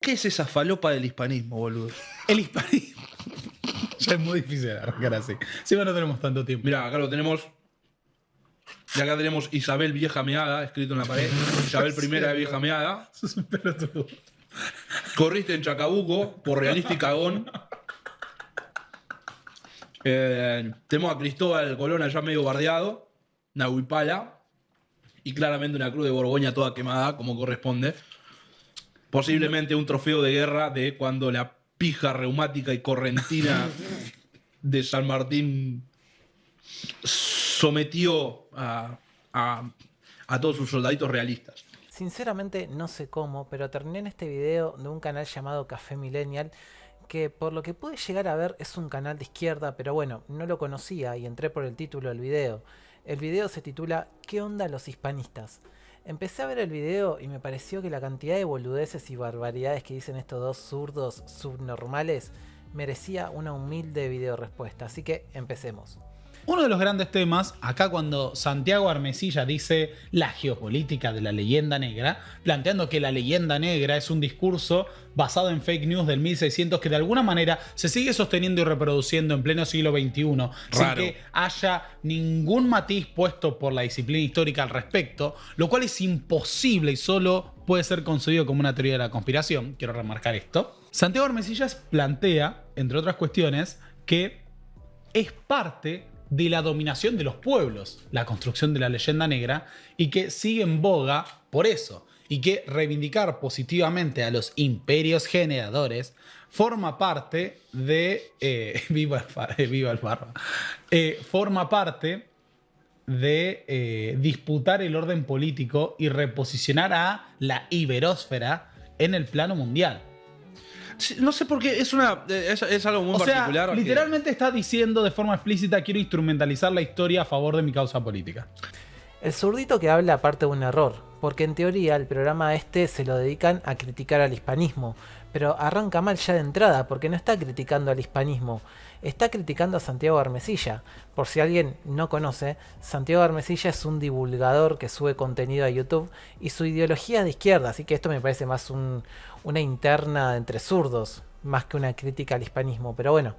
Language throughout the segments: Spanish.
¿Qué es esa falopa del hispanismo, boludo? El hispanismo. Ya es muy difícil arrancar así. Sí, no tenemos tanto tiempo. Mirá, acá lo tenemos. Y acá tenemos Isabel Vieja Meada, escrito en la pared. Isabel I de Vieja Meada. Sos un pelotudo. Corriste en Chacabuco, por Realista y Cagón. Tenemos a Cristóbal Colón allá medio bardeado. Nahuipala. Y claramente una cruz de Borgoña toda quemada, como corresponde. Posiblemente un trofeo de guerra de cuando la pija reumática y correntina de San Martín sometió a todos sus soldaditos realistas. Sinceramente no sé cómo, pero terminé en este video de un canal llamado Café Millennial, que por lo que pude llegar a ver es un canal de izquierda, pero bueno, no lo conocía y entré por el título del video. El video se titula ¿Qué onda los hispanistas? Empecé a ver el video y me pareció que la cantidad de boludeces y barbaridades que dicen estos dos zurdos subnormales merecía una humilde video respuesta, así que empecemos. Uno de los grandes temas, acá cuando Santiago Armesilla dice la geopolítica de la leyenda negra, planteando que la leyenda negra es un discurso basado en fake news del 1600 que de alguna manera se sigue sosteniendo y reproduciendo en pleno siglo XXI, sin que haya ningún matiz puesto por la disciplina histórica al respecto, lo cual es imposible y solo puede ser concebido como una teoría de la conspiración. Quiero remarcar esto. Santiago Armesillas plantea, entre otras cuestiones, que es parte de la dominación de los pueblos, la construcción de la leyenda negra, y que sigue en boga por eso, y que reivindicar positivamente a los imperios generadores forma parte de viva el barba, forma parte de disputar el orden político y reposicionar a la iberósfera en el plano mundial. No sé por qué, es algo muy particular. O sea, literalmente está diciendo de forma explícita: quiero instrumentalizar la historia a favor de mi causa política. El zurdito que habla parte de un error, porque en teoría el programa este se lo dedican a criticar al hispanismo, pero arranca mal ya de entrada porque no está criticando al hispanismo, está criticando a Santiago Armesilla. Por si alguien no conoce, Santiago Armesilla es un divulgador que sube contenido a YouTube y su ideología es de izquierda, así que esto me parece más una interna entre zurdos, más que una crítica al hispanismo. Pero bueno,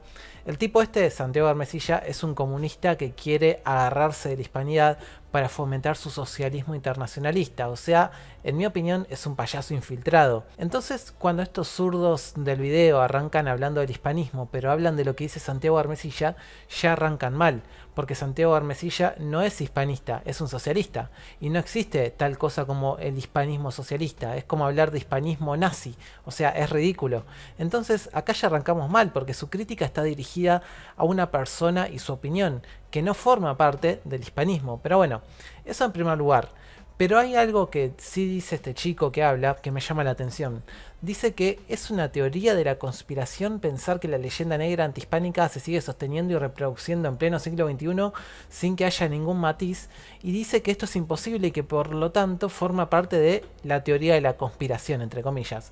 el tipo este, Santiago Armesilla, es un comunista que quiere agarrarse de la hispanidad para fomentar su socialismo internacionalista. O sea, en mi opinión, es un payaso infiltrado. Entonces, cuando estos zurdos del video arrancan hablando del hispanismo, pero hablan de lo que dice Santiago Armesilla, ya arrancan mal. Porque Santiago Armesilla no es hispanista, es un socialista. Y no existe tal cosa como el hispanismo socialista. Es como hablar de hispanismo nazi. O sea, es ridículo. Entonces, acá ya arrancamos mal, porque su crítica está dirigida a una persona y su opinión, que no forma parte del hispanismo. Pero bueno, eso en primer lugar. Pero hay algo que sí dice este chico que habla que me llama la atención. Dice que es una teoría de la conspiración pensar que la leyenda negra antihispánica se sigue sosteniendo y reproduciendo en pleno siglo XXI sin que haya ningún matiz, y dice que esto es imposible y que por lo tanto forma parte de la teoría de la conspiración, entre comillas.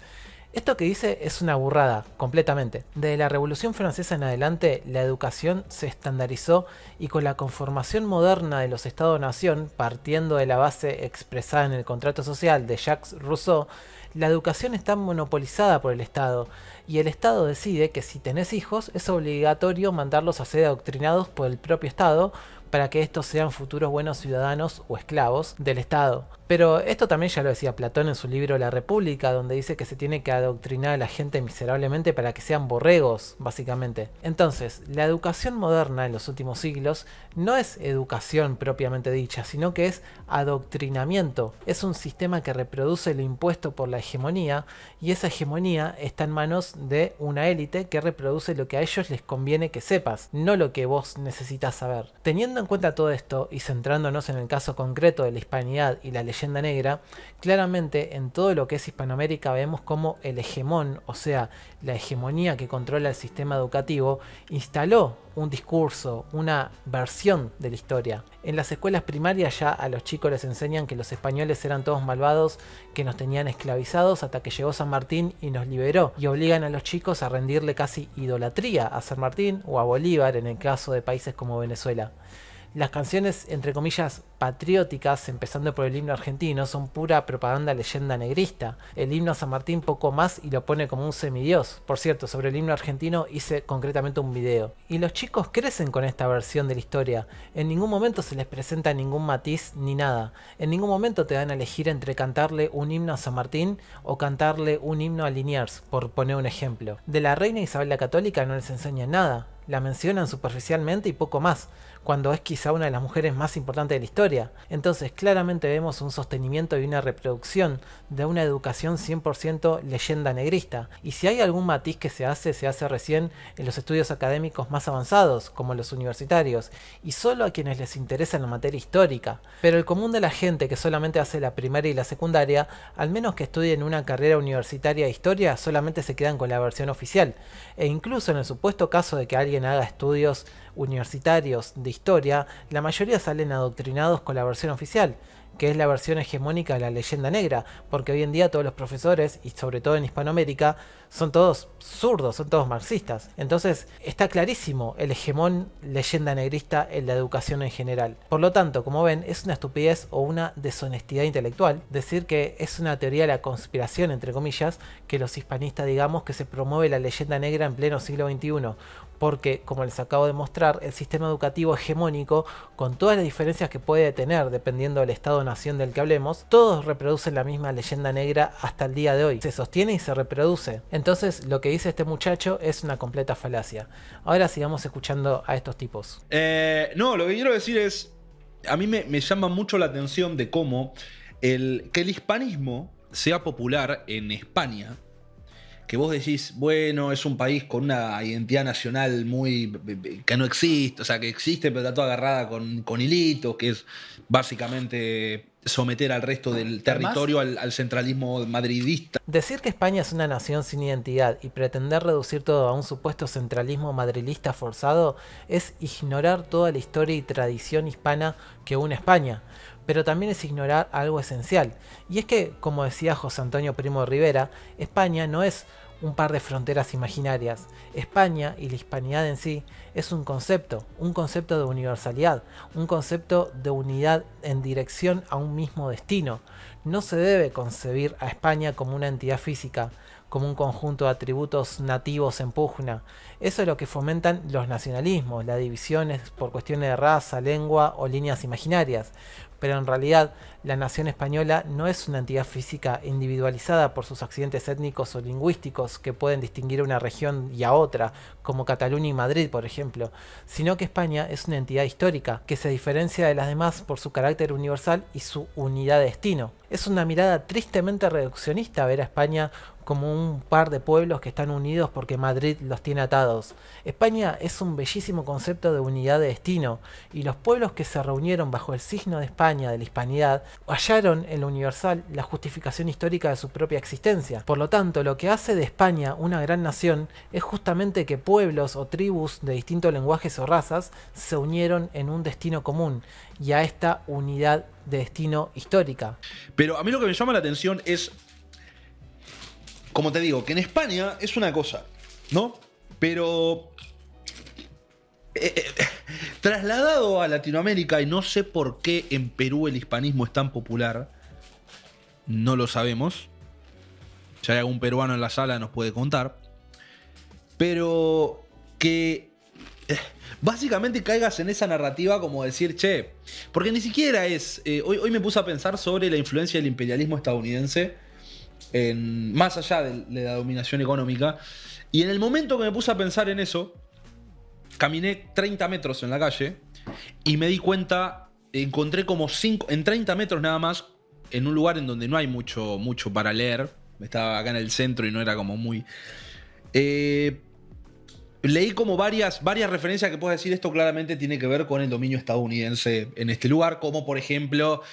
Esto que dice es una burrada, completamente. Desde la Revolución Francesa en adelante, la educación se estandarizó y con la conformación moderna de los Estados-nación, partiendo de la base expresada en el contrato social de Jacques Rousseau, la educación está monopolizada por el Estado y el Estado decide que si tenés hijos es obligatorio mandarlos a ser adoctrinados por el propio Estado para que estos sean futuros buenos ciudadanos o esclavos del Estado. Pero esto también ya lo decía Platón en su libro La República, donde dice que se tiene que adoctrinar a la gente miserablemente para que sean borregos, básicamente. Entonces, la educación moderna en los últimos siglos no es educación propiamente dicha, sino que es adoctrinamiento. Es un sistema que reproduce lo impuesto por la hegemonía, y esa hegemonía está en manos de una élite que reproduce lo que a ellos les conviene que sepas, no lo que vos necesitas saber. Teniendo en cuenta todo esto y centrándonos en el caso concreto de la hispanidad y la leyenda negra, claramente en todo lo que es Hispanoamérica vemos como el hegemón, o sea, la hegemonía que controla el sistema educativo, instaló un discurso, una versión de la historia. En las escuelas primarias ya a los chicos les enseñan que los españoles eran todos malvados, que nos tenían esclavizados hasta que llegó San Martín y nos liberó, y obligan a los chicos a rendirle casi idolatría a San Martín o a Bolívar en el caso de países como Venezuela. Las canciones, entre comillas, patrióticas, empezando por el himno argentino, son pura propaganda leyenda negrista. El himno a San Martín poco más y lo pone como un semidios. Por cierto, sobre el himno argentino hice concretamente un video. Y los chicos crecen con esta versión de la historia. En ningún momento se les presenta ningún matiz ni nada. En ningún momento te dan a elegir entre cantarle un himno a San Martín o cantarle un himno a Liniers, por poner un ejemplo. De la reina Isabel la Católica no les enseñan nada. La mencionan superficialmente y poco más, cuando es quizá una de las mujeres más importantes de la historia. Entonces claramente vemos un sostenimiento y una reproducción de una educación 100% leyenda negrista. Y si hay algún matiz que se hace recién en los estudios académicos más avanzados, como los universitarios, y solo a quienes les interesa la materia histórica. Pero el común de la gente que solamente hace la primaria y la secundaria, al menos que estudien una carrera universitaria de historia, solamente se quedan con la versión oficial. E incluso en el supuesto caso de que alguien haga estudios universitarios de historia, la mayoría salen adoctrinados con la versión oficial, que es la versión hegemónica de la leyenda negra, porque hoy en día todos los profesores, y sobre todo en Hispanoamérica, son todos zurdos, son todos marxistas. Entonces está clarísimo el hegemón leyenda negrista en la educación en general. Por lo tanto, como ven, es una estupidez o una deshonestidad intelectual decir que es una teoría de la conspiración, entre comillas, que los hispanistas digamos que se promueve la leyenda negra en pleno siglo XXI. Porque, como les acabo de mostrar, el sistema educativo hegemónico, con todas las diferencias que puede tener dependiendo del estado-nación del que hablemos, todos reproducen la misma leyenda negra hasta el día de hoy. Se sostiene y se reproduce. Entonces, lo que dice este muchacho es una completa falacia. Ahora sigamos escuchando a estos tipos. No, lo que quiero decir es, a mí me llama mucho la atención de cómo que el hispanismo sea popular en España. Que vos decís, bueno, es un país con una identidad nacional muy que no existe, o sea, que existe pero está toda agarrada con hilitos, que es básicamente someter al resto del territorio al centralismo madridista. Decir que España es una nación sin identidad y pretender reducir todo a un supuesto centralismo madrilista forzado es ignorar toda la historia y tradición hispana que une España. Pero también es ignorar algo esencial, y es que, como decía José Antonio Primo de Rivera, España no es un par de fronteras imaginarias. España y la hispanidad en sí es un concepto de universalidad, un concepto de unidad en dirección a un mismo destino. No se debe concebir a España como una entidad física, como un conjunto de atributos nativos en pugna. Eso es lo que fomentan los nacionalismos, las divisiones por cuestiones de raza, lengua o líneas imaginarias. Pero en realidad la nación española no es una entidad física individualizada por sus accidentes étnicos o lingüísticos que pueden distinguir a una región y a otra, como Cataluña y Madrid, por ejemplo, sino que España es una entidad histórica que se diferencia de las demás por su carácter universal y su unidad de destino. Es una mirada tristemente reduccionista ver a España como un par de pueblos que están unidos porque Madrid los tiene atados. España es un bellísimo concepto de unidad de destino, y los pueblos que se reunieron bajo el signo de España, de la hispanidad, hallaron en lo universal la justificación histórica de su propia existencia. Por lo tanto, lo que hace de España una gran nación es justamente que pueblos o tribus de distintos lenguajes o razas se unieron en un destino común, y a esta unidad de destino histórica. Pero a mí lo que me llama la atención es, como te digo, que en España es una cosa, ¿no? Pero trasladado a Latinoamérica, y no sé por qué en Perú el hispanismo es tan popular, no lo sabemos. Si hay algún peruano en la sala nos puede contar. Pero que básicamente caigas en esa narrativa como decir, che, porque ni siquiera es... hoy me puse a pensar sobre la influencia del imperialismo estadounidense más allá de la dominación económica. Y en el momento que me puse a pensar en eso, caminé 30 metros en la calle y me di cuenta, encontré como 5, en 30 metros nada más, en un lugar en donde no hay mucho para leer. Estaba acá en el centro y no era como muy... leí como varias referencias que puedo decir, esto claramente tiene que ver con el dominio estadounidense en este lugar, como por ejemplo,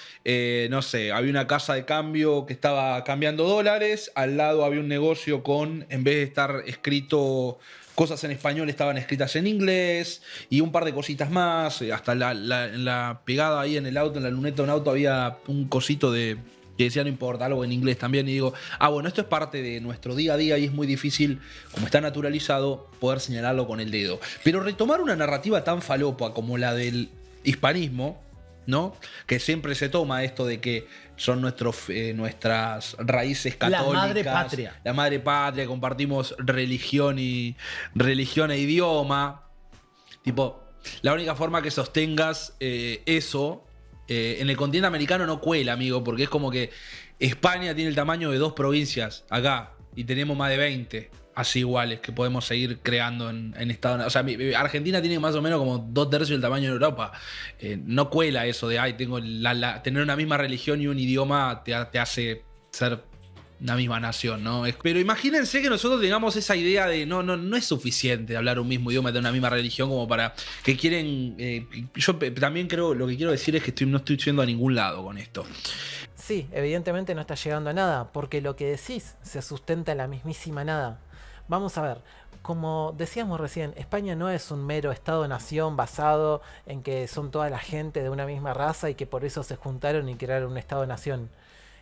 no sé, había una casa de cambio que estaba cambiando dólares, al lado había un negocio con, en vez de estar escrito cosas en español, estaban escritas en inglés, y un par de cositas más, hasta en la pegada ahí en el auto, en la luneta de un auto, había un cosito que decía no importa, algo en inglés también, y digo, bueno, esto es parte de nuestro día a día y es muy difícil, como está naturalizado, poder señalarlo con el dedo. Pero retomar una narrativa tan falopa como la del hispanismo, ¿no? Que siempre se toma esto de que son nuestras raíces católicas. La madre patria, compartimos religión e idioma. Tipo, la única forma que sostengas eso en el continente americano no cuela, amigo, porque es como que España tiene el tamaño de 2 provincias acá y tenemos más de 20 así iguales que podemos seguir creando en Estados Unidos. O sea, Argentina tiene más o menos como 2/3 del tamaño de Europa. No cuela eso de, tengo tener una misma religión y un idioma te hace ser una misma nación, ¿no? Pero imagínense que nosotros tengamos esa idea de no es suficiente hablar un mismo idioma de una misma religión como para que quieren... yo también creo, lo que quiero decir es que no estoy yendo a ningún lado con esto. Sí, evidentemente no está llegando a nada, porque lo que decís se sustenta en la mismísima nada. Vamos a ver, como decíamos recién, España no es un mero estado-nación basado en que son toda la gente de una misma raza y que por eso se juntaron y crearon un estado-nación.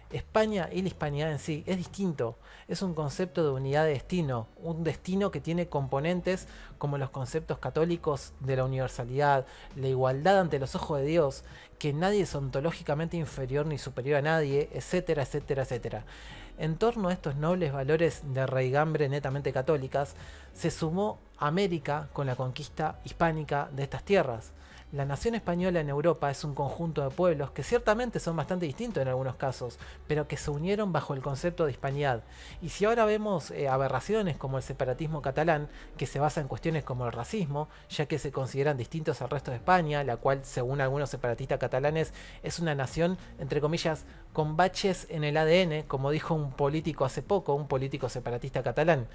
España y la hispanidad en sí es distinto, es un concepto de unidad de destino, un destino que tiene componentes como los conceptos católicos de la universalidad, la igualdad ante los ojos de Dios, que nadie es ontológicamente inferior ni superior a nadie, etcétera, etcétera, etcétera. En torno a estos nobles valores de raigambre netamente católicas, se sumó América con la conquista hispánica de estas tierras. La nación española en Europa es un conjunto de pueblos que ciertamente son bastante distintos en algunos casos, pero que se unieron bajo el concepto de hispanidad. Y si ahora vemos aberraciones como el separatismo catalán, que se basa en cuestiones como el racismo, ya que se consideran distintos al resto de España, la cual, según algunos separatistas catalanes, es una nación, entre comillas, con baches en el ADN, como dijo un político hace poco, un político separatista catalán.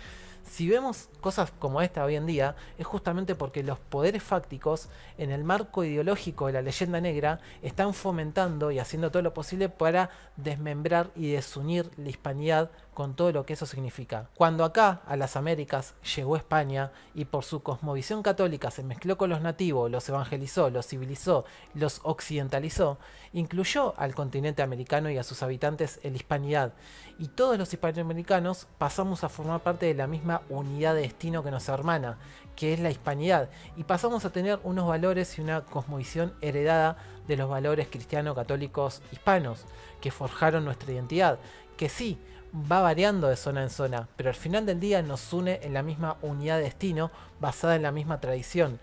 Si vemos cosas como esta hoy en día, es justamente porque los poderes fácticos, en el marco ideológico de la leyenda negra, están fomentando y haciendo todo lo posible para desmembrar y desunir la hispanidad con todo lo que eso significa. Cuando acá, a las Américas, llegó España y por su cosmovisión católica se mezcló con los nativos, los evangelizó, los civilizó, los occidentalizó, incluyó al continente americano y a sus habitantes en la hispanidad. Y todos los hispanoamericanos pasamos a formar parte de la misma unidad de destino que nos hermana, que es la hispanidad, y pasamos a tener unos valores y una cosmovisión heredada de los valores cristiano-católicos hispanos, que forjaron nuestra identidad, que sí, va variando de zona en zona, pero al final del día nos une en la misma unidad de destino basada en la misma tradición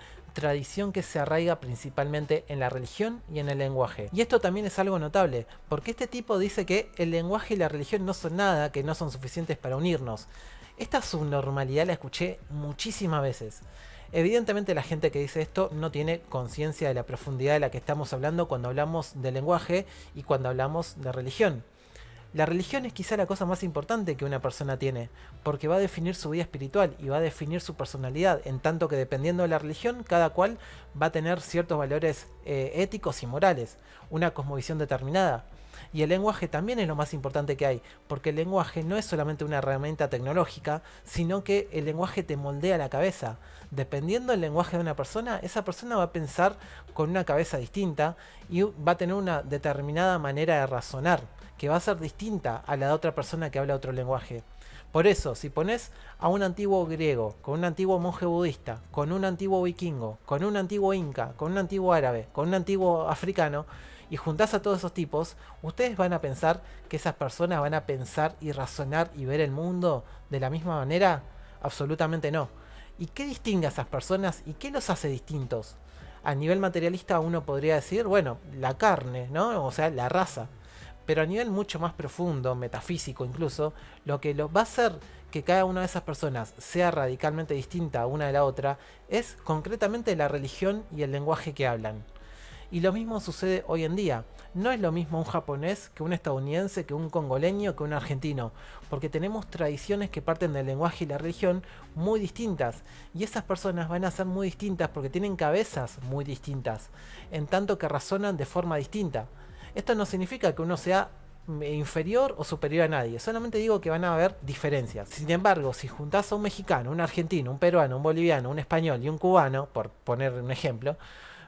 que se arraiga principalmente en la religión y en el lenguaje. Y esto también es algo notable, porque este tipo dice que el lenguaje y la religión no son nada, que no son suficientes para unirnos. Esta subnormalidad la escuché muchísimas veces. Evidentemente la gente que dice esto no tiene conciencia de la profundidad de la que estamos hablando cuando hablamos de lenguaje y cuando hablamos de religión. La religión es quizá la cosa más importante que una persona tiene, porque va a definir su vida espiritual y va a definir su personalidad, en tanto que dependiendo de la religión, cada cual va a tener ciertos valores éticos y morales, una cosmovisión determinada. Y el lenguaje también es lo más importante que hay, porque el lenguaje no es solamente una herramienta tecnológica, sino que el lenguaje te moldea la cabeza. Dependiendo del lenguaje de una persona, esa persona va a pensar con una cabeza distinta y va a tener una determinada manera de razonar, que va a ser distinta a la de otra persona que habla otro lenguaje. Por eso, si pones a un antiguo griego, con un antiguo monje budista, con un antiguo vikingo, con un antiguo inca, con un antiguo árabe, con un antiguo africano, y juntás a todos esos tipos, ustedes van a pensar que esas personas van a pensar y razonar y ver el mundo de la misma manera. Absolutamente no. ¿Y qué distingue a esas personas y qué los hace distintos? A nivel materialista uno podría decir, bueno, la carne, ¿no? O sea, la raza. Pero a nivel mucho más profundo, metafísico incluso, lo que va a hacer que cada una de esas personas sea radicalmente distinta una de la otra es concretamente la religión y el lenguaje que hablan. Y lo mismo sucede hoy en día. No es lo mismo un japonés que un estadounidense, que un congoleño, que un argentino, porque tenemos tradiciones que parten del lenguaje y la religión muy distintas, y esas personas van a ser muy distintas porque tienen cabezas muy distintas, en tanto que razonan de forma distinta. Esto no significa que uno sea inferior o superior a nadie, solamente digo que van a haber diferencias. Sin embargo, si juntás a un mexicano, un argentino, un peruano, un boliviano, un español y un cubano, por poner un ejemplo,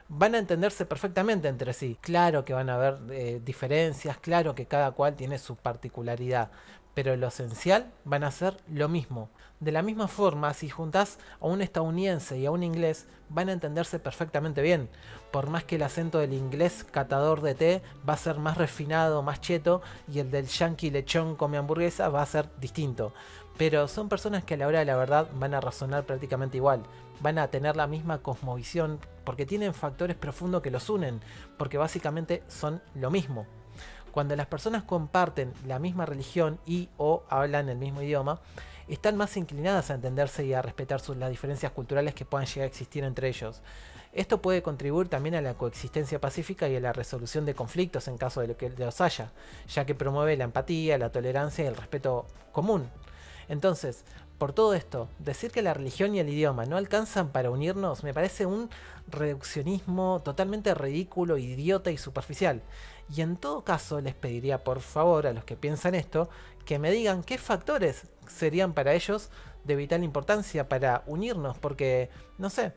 van a entenderse perfectamente entre sí. Claro que van a haber diferencias, claro que cada cual tiene su particularidad, pero lo esencial van a ser lo mismo. De la misma forma, si juntás a un estadounidense y a un inglés, van a entenderse perfectamente bien. Por más que el acento del inglés catador de té va a ser más refinado, más cheto, y el del yankee lechón come hamburguesa va a ser distinto. Pero son personas que a la hora de la verdad van a razonar prácticamente igual. Van a tener la misma cosmovisión porque tienen factores profundos que los unen, porque básicamente son lo mismo. Cuando las personas comparten la misma religión y o hablan el mismo idioma, están más inclinadas a entenderse y a respetar las diferencias culturales que puedan llegar a existir entre ellos. Esto puede contribuir también a la coexistencia pacífica y a la resolución de conflictos en caso de que los haya, ya que promueve la empatía, la tolerancia y el respeto común. Entonces, por todo esto, decir que la religión y el idioma no alcanzan para unirnos me parece un reduccionismo totalmente ridículo, idiota y superficial. Y en todo caso les pediría por favor a los que piensan esto que me digan qué factores serían para ellos de vital importancia para unirnos, porque no sé,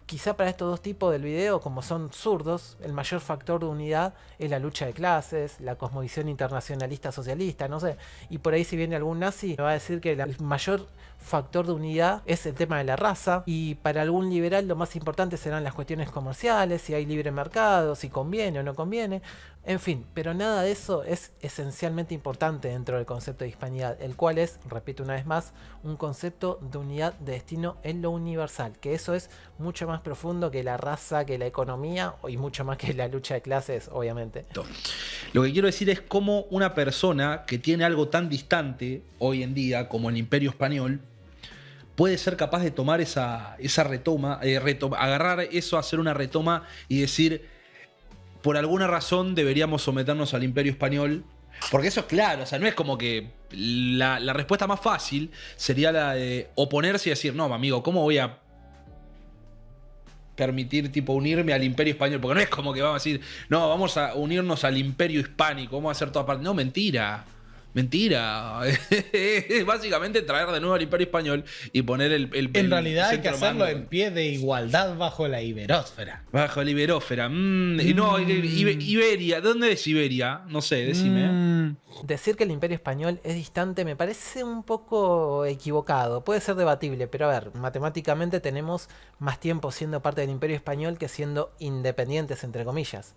quizá para estos dos tipos del video, como son zurdos, el mayor factor de unidad es la lucha de clases, la cosmovisión internacionalista socialista, no sé. Y por ahí si viene algún nazi me va a decir que el mayor factor de unidad es el tema de la raza. Y para algún liberal lo más importante serán las cuestiones comerciales, si hay libre mercado, si conviene o no conviene. En fin, pero nada de eso es esencialmente importante dentro del concepto de hispanidad, el cual es, repito una vez más, un concepto de unidad de destino en lo universal, que eso es mucho más profundo que la raza, que la economía y mucho más que la lucha de clases, obviamente. Lo que quiero decir es cómo una persona que tiene algo tan distante hoy en día como el Imperio Español puede ser capaz de tomar esa retoma, agarrar eso, hacer una retoma y decir, por alguna razón deberíamos someternos al Imperio Español. Porque eso es claro, o sea, no es como que la respuesta más fácil sería la de oponerse y decir, no, amigo, ¿cómo voy a permitir tipo unirme al Imperio Español? Porque no es como que vamos a decir, no, vamos a unirnos al Imperio Hispánico, vamos a hacer toda parte. No, mentira. Mentira. Es básicamente traer de nuevo al Imperio Español y poner en realidad hay que hacerlo en pie de igualdad bajo la Iberósfera. Bajo la Iberósfera. No, Iberia. ¿Dónde es Iberia? No sé, decime. Decir que el Imperio Español es distante me parece un poco equivocado. Puede ser debatible, pero a ver, matemáticamente tenemos más tiempo siendo parte del Imperio Español que siendo independientes, entre comillas.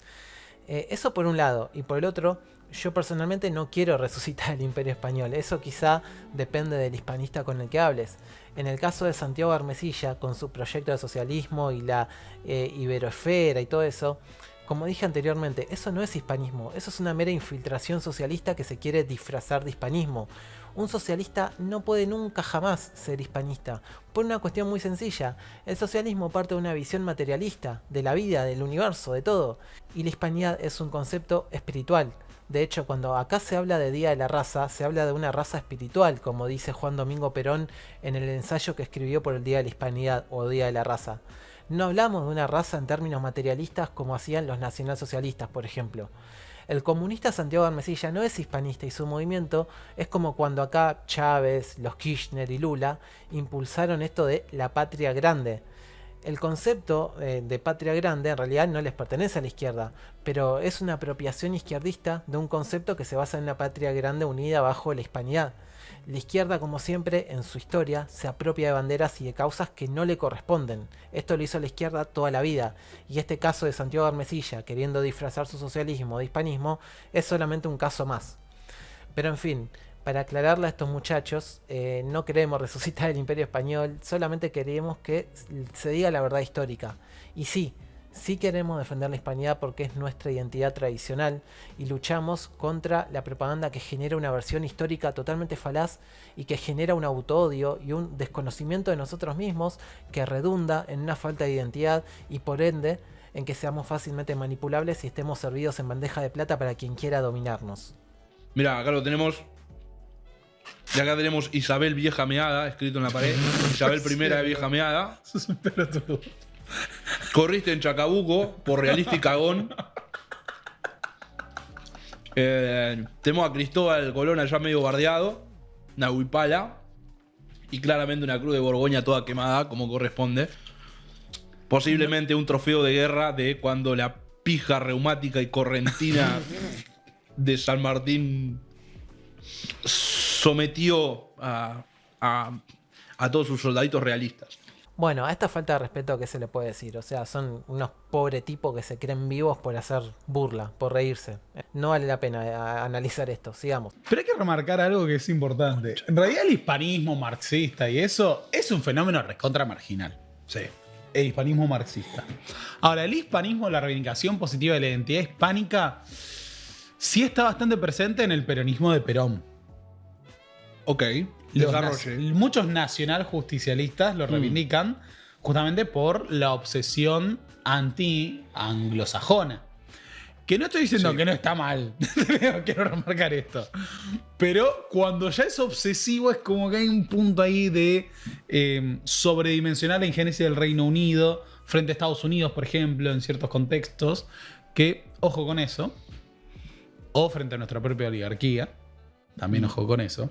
Eso por un lado. Y por el otro, yo personalmente no quiero resucitar el Imperio Español. Eso quizá depende del hispanista con el que hables. En el caso de Santiago Armesilla, con su proyecto de socialismo y la Iberosfera y todo eso, como dije anteriormente, eso no es hispanismo. Eso es una mera infiltración socialista que se quiere disfrazar de hispanismo. Un socialista no puede nunca jamás ser hispanista, por una cuestión muy sencilla. El socialismo parte de una visión materialista, de la vida, del universo, de todo. Y la hispanidad es un concepto espiritual. De hecho, cuando acá se habla de Día de la Raza, se habla de una raza espiritual, como dice Juan Domingo Perón en el ensayo que escribió por el Día de la Hispanidad o Día de la Raza. No hablamos de una raza en términos materialistas como hacían los nacionalsocialistas, por ejemplo. El comunista Santiago Armesilla no es hispanista y su movimiento es como cuando acá Chávez, los Kirchner y Lula impulsaron esto de la patria grande. El concepto de patria grande en realidad no les pertenece a la izquierda, pero es una apropiación izquierdista de un concepto que se basa en una patria grande unida bajo la hispanidad. La izquierda, como siempre, en su historia, se apropia de banderas y de causas que no le corresponden. Esto lo hizo la izquierda toda la vida, y este caso de Santiago Armesilla, queriendo disfrazar su socialismo de hispanismo, es solamente un caso más. Pero en fin, para aclararle a estos muchachos, no queremos resucitar el Imperio Español, solamente queremos que se diga la verdad histórica. Y sí queremos defender la hispanidad porque es nuestra identidad tradicional y luchamos contra la propaganda que genera una versión histórica totalmente falaz y que genera un autoodio y un desconocimiento de nosotros mismos que redunda en una falta de identidad y por ende en que seamos fácilmente manipulables y estemos servidos en bandeja de plata para quien quiera dominarnos. Mira, acá lo tenemos. Y acá tenemos Isabel Vieja Meada, escrito en la pared. Isabel I de Vieja Meada. Eso es un pelotudo. Corriste en Chacabuco por Realista y Cagón. Tenemos a Cristóbal Colón allá medio bardeado. Nahuipala. Y claramente una cruz de Borgoña toda quemada, como corresponde. Posiblemente un trofeo de guerra de cuando la pija reumática y correntina de San Martín sometió a todos sus soldaditos realistas. Bueno, a esta falta de respeto, ¿qué se le puede decir? O sea, son unos pobres tipos que se creen vivos por hacer burla, por reírse. No vale la pena analizar esto, sigamos. Pero hay que remarcar algo que es importante. En realidad el hispanismo marxista y eso es un fenómeno recontra marginal. Sí. El hispanismo marxista. Ahora, el hispanismo, la reivindicación positiva de la identidad hispánica, sí está bastante presente en el peronismo de Perón. Ok, desarrolle. Muchos nacional-justicialistas lo reivindican justamente por la obsesión anti-anglosajona. Que no estoy diciendo que no está mal, quiero remarcar esto. Pero cuando ya es obsesivo es como que hay un punto ahí de sobredimensionar la injerencia del Reino Unido frente a Estados Unidos, por ejemplo, en ciertos contextos, que, ojo con eso, o frente a nuestra propia oligarquía, también ojo con eso.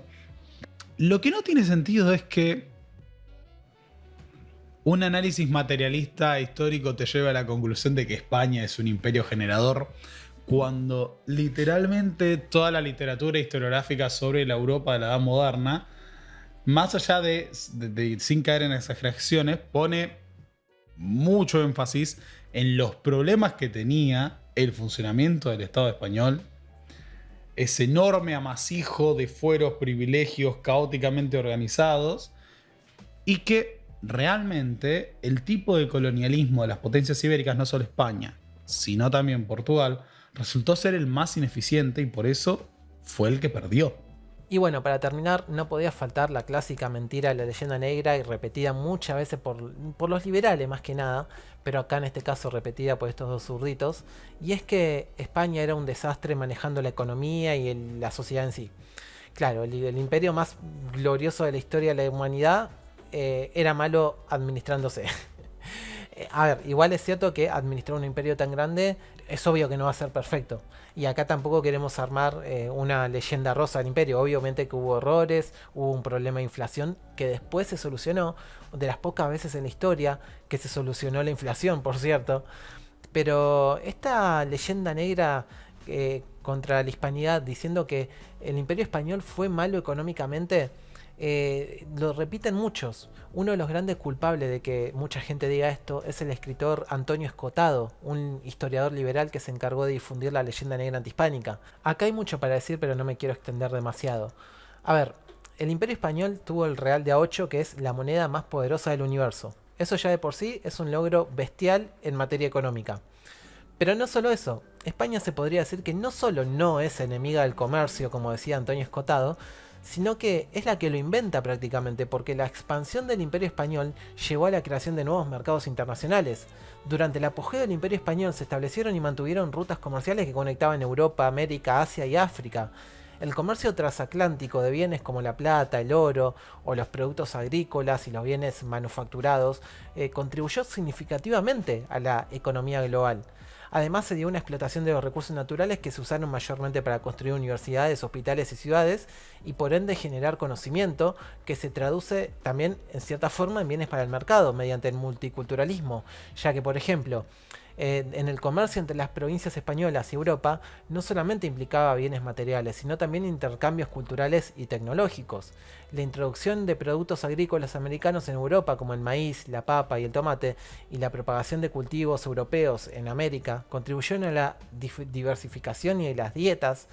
Lo que no tiene sentido es que un análisis materialista histórico te lleva a la conclusión de que España es un imperio generador, cuando literalmente toda la literatura historiográfica sobre la Europa de la Edad Moderna, más allá de sin caer en exageraciones, pone mucho énfasis en los problemas que tenía el funcionamiento del Estado español, ese enorme amasijo de fueros, privilegios caóticamente organizados, y que realmente el tipo de colonialismo de las potencias ibéricas, no solo España, sino también Portugal, resultó ser el más ineficiente y por eso fue el que perdió. Y bueno, para terminar, no podía faltar la clásica mentira de la leyenda negra y repetida muchas veces por los liberales más que nada, pero acá en este caso repetida por estos dos zurditos, y es que España era un desastre manejando la economía y la sociedad en sí. Claro, el imperio más glorioso de la historia de la humanidad era malo administrándose. A ver, igual es cierto que administrar un imperio tan grande es obvio que no va a ser perfecto. Y acá tampoco queremos armar una leyenda rosa del imperio. Obviamente que hubo errores, hubo un problema de inflación que después se solucionó. De las pocas veces en la historia que se solucionó la inflación, por cierto. Pero esta leyenda negra contra la hispanidad, diciendo que el imperio español fue malo económicamente, lo repiten muchos. Uno de los grandes culpables de que mucha gente diga esto es el escritor Antonio Escotado, un historiador liberal que se encargó de difundir la leyenda negra antihispánica. Acá hay mucho para decir, pero no me quiero extender demasiado. A ver, el imperio español tuvo el real de A8, que es la moneda más poderosa del universo. Eso ya de por sí es un logro bestial en materia económica. Pero no solo eso, España se podría decir que no solo no es enemiga del comercio, como decía Antonio Escotado, sino que es la que lo inventa prácticamente, porque la expansión del Imperio Español llevó a la creación de nuevos mercados internacionales. Durante el apogeo del Imperio Español se establecieron y mantuvieron rutas comerciales que conectaban Europa, América, Asia y África. El comercio transatlántico de bienes como la plata, el oro o los productos agrícolas y los bienes manufacturados contribuyó significativamente a la economía global. Además se dio una explotación de los recursos naturales que se usaron mayormente para construir universidades, hospitales y ciudades y por ende generar conocimiento que se traduce también en cierta forma en bienes para el mercado mediante el multiculturalismo, ya que por ejemplo en el comercio entre las provincias españolas y Europa no solamente implicaba bienes materiales, sino también intercambios culturales y tecnológicos. La introducción de productos agrícolas americanos en Europa, como el maíz, la papa y el tomate, y la propagación de cultivos europeos en América, contribuyeron a la diversificación y a las dietas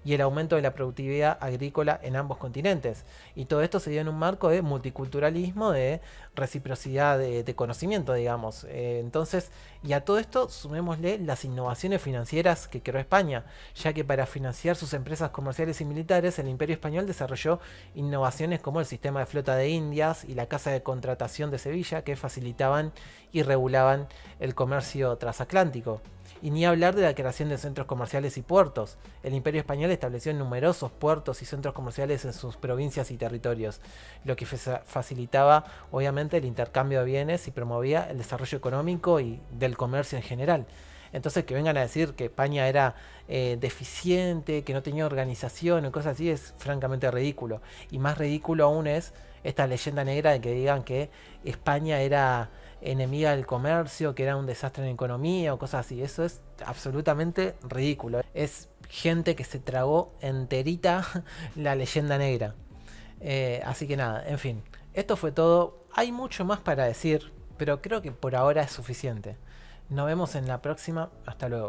y el aumento de la productividad agrícola en ambos continentes. Y todo esto se dio en un marco de multiculturalismo, de reciprocidad de conocimiento, digamos. Entonces, y a todo esto sumémosle las innovaciones financieras que creó España, ya que para financiar sus empresas comerciales y militares, el Imperio Español desarrolló innovaciones como el sistema de flota de Indias y la Casa de Contratación de Sevilla, que facilitaban y regulaban el comercio transatlántico. Y ni hablar de la creación de centros comerciales y puertos. El Imperio Español estableció numerosos puertos y centros comerciales en sus provincias y territorios, lo que facilitaba obviamente el intercambio de bienes y promovía el desarrollo económico y del comercio en general. Entonces que vengan a decir que España era deficiente, que no tenía organización o cosas así es francamente ridículo. Y más ridículo aún es esta leyenda negra de que digan que España era enemiga del comercio, que era un desastre en economía o cosas así. Eso es absolutamente ridículo. Es gente que se tragó enterita la leyenda negra. Así que nada, en fin. Esto fue todo. Hay mucho más para decir, pero creo que por ahora es suficiente. Nos vemos en la próxima. Hasta luego.